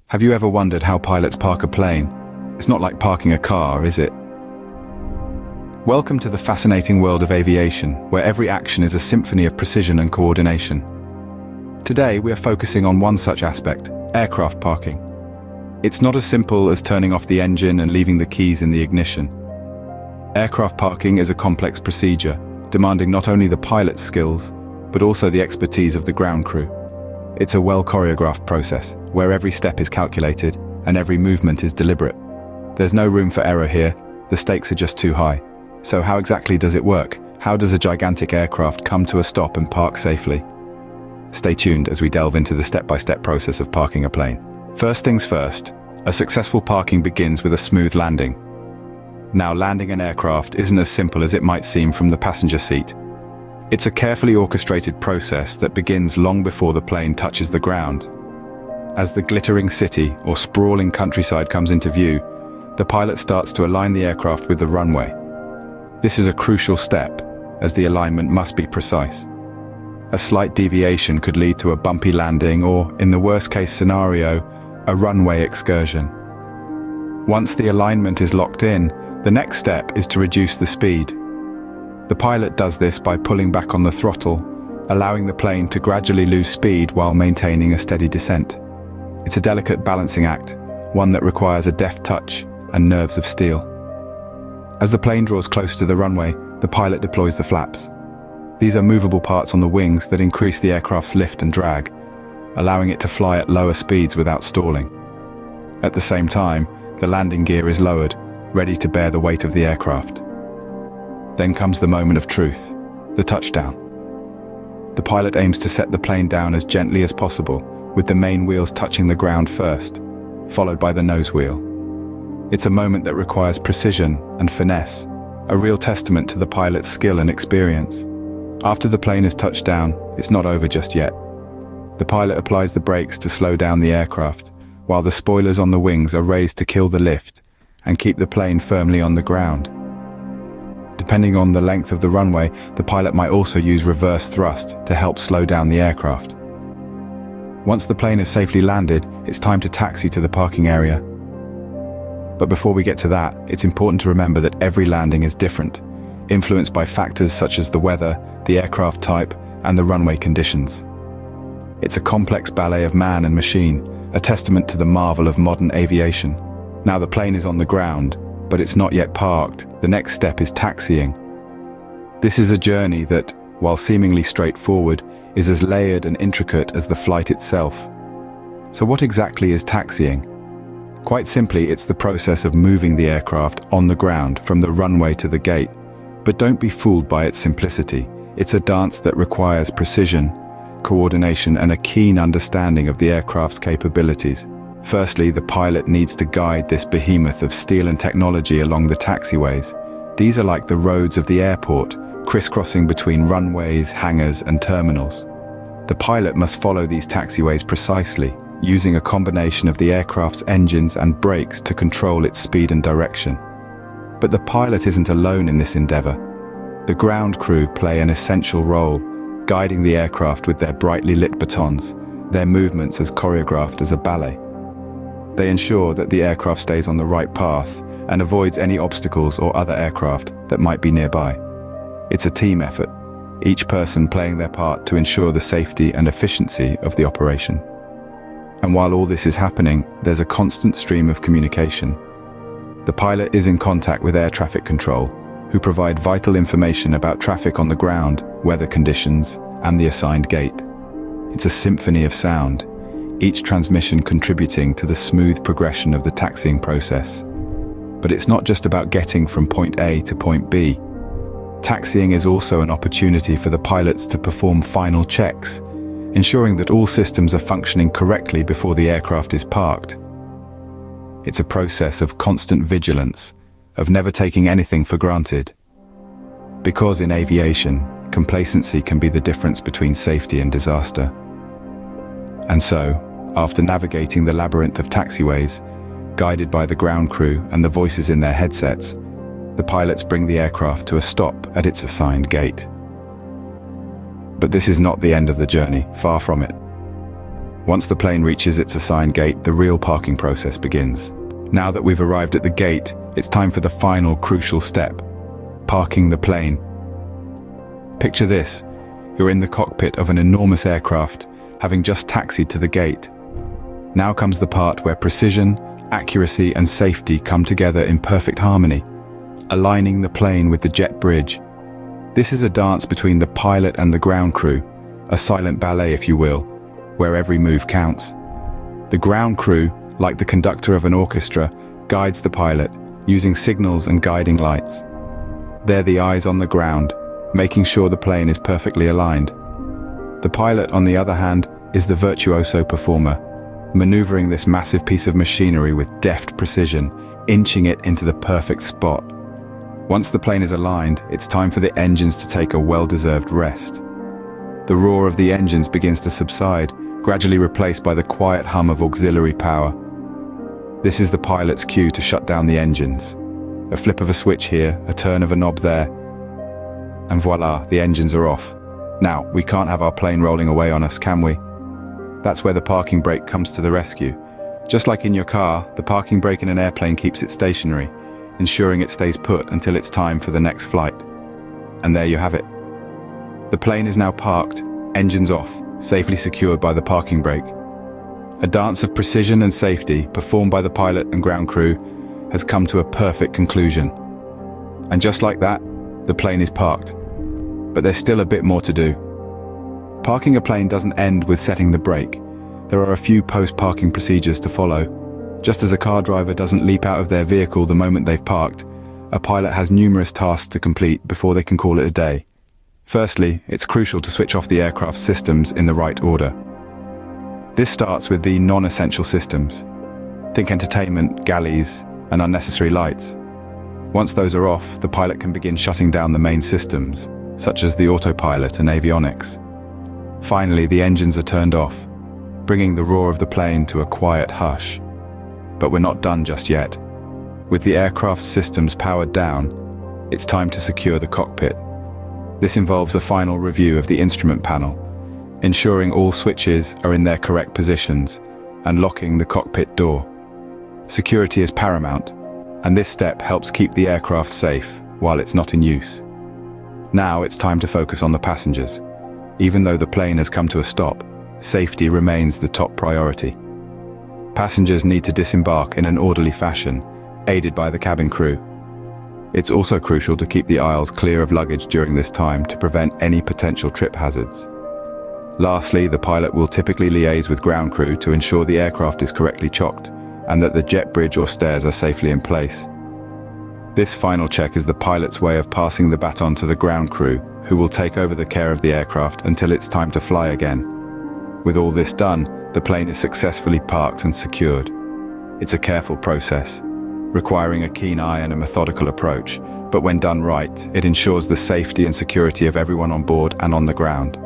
Have you ever wondered how pilots park a plane? It's not like parking a car, is it? Welcome to the fascinating world of aviation, where every action is a symphony of precision and coordination. Today, we are focusing on one such aspect: aircraft parking. It's not as simple as turning off the engine and leaving the keys in the ignition. Aircraft parking is a complex procedure, demanding not only the pilot's skills, but also the expertise of the ground crew. It's a well-choreographed process, where every step is calculated and every movement is deliberate. There's no room for error here, the stakes are just too high. So how exactly does it work? How does a gigantic aircraft come to a stop and park safely? Stay tuned as we delve into the step-by-step process of parking a plane. First things first, a successful parking begins with a smooth landing. Now, landing an aircraft isn't as simple as it might seem from the passenger seat. It's a carefully orchestrated process that begins long before the plane touches the ground. As the glittering city or sprawling countryside comes into view, the pilot starts to align the aircraft with the runway. This is a crucial step, as the alignment must be precise. A slight deviation could lead to a bumpy landing or, in the worst-case scenario, a runway excursion. Once the alignment is locked in, the next step is to reduce the speed. The pilot does this by pulling back on the throttle, allowing the plane to gradually lose speed while maintaining a steady descent. It's a delicate balancing act, one that requires a deft touch and nerves of steel. As the plane draws close to the runway, the pilot deploys the flaps. These are movable parts on the wings that increase the aircraft's lift and drag, allowing it to fly at lower speeds without stalling. At the same time, the landing gear is lowered, ready to bear the weight of the aircraft. Then comes the moment of truth, the touchdown. The pilot aims to set the plane down as gently as possible, with the main wheels touching the ground first, followed by the nose wheel. It's a moment that requires precision and finesse, a real testament to the pilot's skill and experience. After the plane is touched down, it's not over just yet. The pilot applies the brakes to slow down the aircraft, while the spoilers on the wings are raised to kill the lift and keep the plane firmly on the ground. Depending on the length of the runway, the pilot might also use reverse thrust to help slow down the aircraft. Once the plane is safely landed, it's time to taxi to the parking area. But before we get to that, it's important to remember that every landing is different, influenced by factors such as the weather, the aircraft type, and the runway conditions. It's a complex ballet of man and machine, a testament to the marvel of modern aviation. Now the plane is on the ground, but it's not yet parked. The next step is taxiing. This is a journey that, while seemingly straightforward, is as layered and intricate as the flight itself. So what exactly is taxiing? Quite simply, it's the process of moving the aircraft on the ground from the runway to the gate. But don't be fooled by its simplicity. It's a dance that requires precision, coordination, and a keen understanding of the aircraft's capabilities. Firstly, the pilot needs to guide this behemoth of steel and technology along the taxiways. These are like the roads of the airport, crisscrossing between runways, hangars, and terminals. The pilot must follow these taxiways precisely, using a combination of the aircraft's engines and brakes to control its speed and direction. But the pilot isn't alone in this endeavor. The ground crew play an essential role, guiding the aircraft with their brightly lit batons, their movements as choreographed as a ballet. They ensure that the aircraft stays on the right path and avoids any obstacles or other aircraft that might be nearby. It's a team effort, each person playing their part to ensure the safety and efficiency of the operation. And while all this is happening, there's a constant stream of communication. The pilot is in contact with air traffic control, who provide vital information about traffic on the ground, weather conditions, and the assigned gate. It's a symphony of sound, each transmission contributing to the smooth progression of the taxiing process. But it's not just about getting from point A to point B. Taxiing is also an opportunity for the pilots to perform final checks, ensuring that all systems are functioning correctly before the aircraft is parked. It's a process of constant vigilance, of never taking anything for granted. Because in aviation, complacency can be the difference between safety and disaster. And so, after navigating the labyrinth of taxiways, guided by the ground crew and the voices in their headsets, the pilots bring the aircraft to a stop at its assigned gate. But this is not the end of the journey, far from it. Once the plane reaches its assigned gate, the real parking process begins. Now that we've arrived at the gate, it's time for the final crucial step: parking the plane. Picture this: you're in the cockpit of an enormous aircraft, having just taxied to the gate. Now comes the part where precision, accuracy, and safety come together in perfect harmony, aligning the plane with the jet bridge. This is a dance between the pilot and the ground crew, a silent ballet, if you will, where every move counts. The ground crew, like the conductor of an orchestra, guides the pilot, using signals and guiding lights. They're the eyes on the ground, making sure the plane is perfectly aligned. The pilot, on the other hand, is the virtuoso performer, maneuvering this massive piece of machinery with deft precision, inching it into the perfect spot. Once the plane is aligned, it's time for the engines to take a well-deserved rest. The roar of the engines begins to subside, gradually replaced by the quiet hum of auxiliary power. This is the pilot's cue to shut down the engines. A flip of a switch here, a turn of a knob there, and voila, the engines are off. Now, we can't have our plane rolling away on us, can we? That's where the parking brake comes to the rescue. Just like in your car, the parking brake in an airplane keeps it stationary, ensuring it stays put until it's time for the next flight. And there you have it. The plane is now parked, engines off, safely secured by the parking brake. A dance of precision and safety, performed by the pilot and ground crew, has come to a perfect conclusion. And just like that, the plane is parked. But there's still a bit more to do. Parking a plane doesn't end with setting the brake. There are a few post-parking procedures to follow. Just as a car driver doesn't leap out of their vehicle the moment they've parked, a pilot has numerous tasks to complete before they can call it a day. Firstly, it's crucial to switch off the aircraft's systems in the right order. This starts with the non-essential systems. Think entertainment, galleys, and unnecessary lights. Once those are off, the pilot can begin shutting down the main systems, such as the autopilot and avionics. Finally, the engines are turned off, bringing the roar of the plane to a quiet hush. But we're not done just yet. With the aircraft's systems powered down, it's time to secure the cockpit. This involves a final review of the instrument panel, ensuring all switches are in their correct positions, and locking the cockpit door. Security is paramount, and this step helps keep the aircraft safe while it's not in use. Now it's time to focus on the passengers. Even though the plane has come to a stop, safety remains the top priority. Passengers need to disembark in an orderly fashion, aided by the cabin crew. It's also crucial to keep the aisles clear of luggage during this time to prevent any potential trip hazards. Lastly, the pilot will typically liaise with ground crew to ensure the aircraft is correctly chocked and that the jet bridge or stairs are safely in place. This final check is the pilot's way of passing the baton to the ground crew, who will take over the care of the aircraft until it's time to fly again. With all this done, the plane is successfully parked and secured. It's a careful process, requiring a keen eye and a methodical approach, but when done right, it ensures the safety and security of everyone on board and on the ground.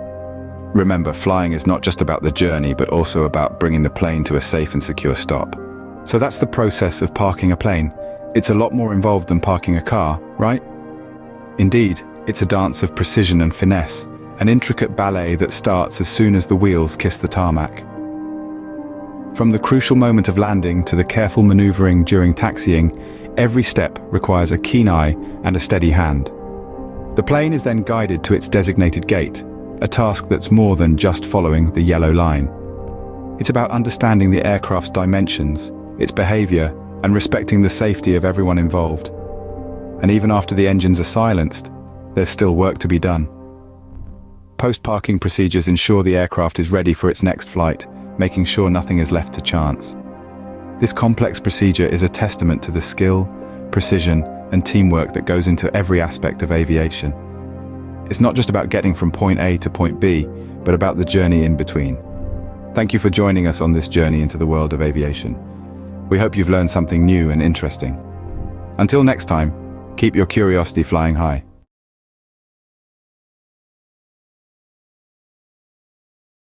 Remember, flying is not just about the journey, but also about bringing the plane to a safe and secure stop. So that's the process of parking a plane. It's a lot more involved than parking a car, right? Indeed, it's a dance of precision and finesse, an intricate ballet that starts as soon as the wheels kiss the tarmac. From the crucial moment of landing to the careful maneuvering during taxiing, every step requires a keen eye and a steady hand. The plane is then guided to its designated gate, a task that's more than just following the yellow line. It's about understanding the aircraft's dimensions, its behavior, and respecting the safety of everyone involved. And even after the engines are silenced, there's still work to be done. Post-parking procedures ensure the aircraft is ready for its next flight, making sure nothing is left to chance. This complex procedure is a testament to the skill, precision, and teamwork that goes into every aspect of aviation. It's not just about getting from point A to point B, but about the journey in between. Thank you for joining us on this journey into the world of aviation. We hope you've learned something new and interesting. Until next time, keep your curiosity flying high.